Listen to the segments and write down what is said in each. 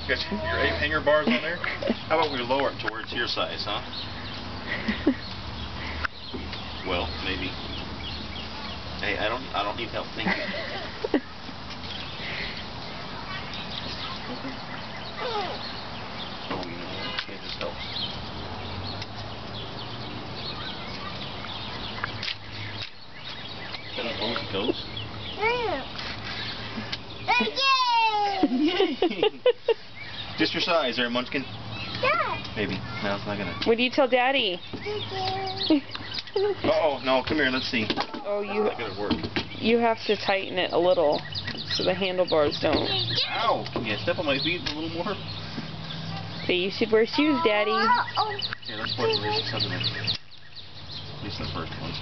Got your 8 hanger bars on there? How about we lower it towards your size, huh? Well, maybe. Hey, I don't need help thinking. Oh, you know what? It just helps. Is that as low as it goes? Yay! Just your size there, Munchkin. Yeah. Maybe. No, it's not gonna. What do you tell Daddy? Uh-oh, no, come here, let's see. Oh, Not gonna work. you have to tighten it a little so the handlebars don't. Ow! Can you step on my feet a little more? Say you should wear shoes, Daddy. Here, let's put something in. At least the first one.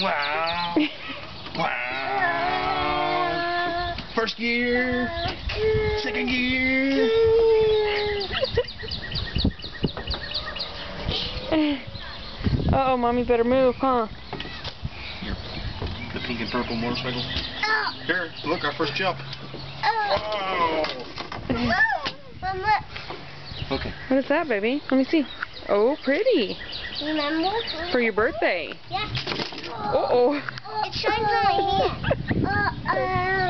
Wow! Wow! First gear! Second gear! Uh-oh, Mommy better move, huh? Here, the pink and purple motorcycle. Here, look, our first jump. Oh! Okay. What is that, baby? Let me see. Oh, pretty. Remember? For your birthday. Yeah. Uh-oh. It shines on my hand.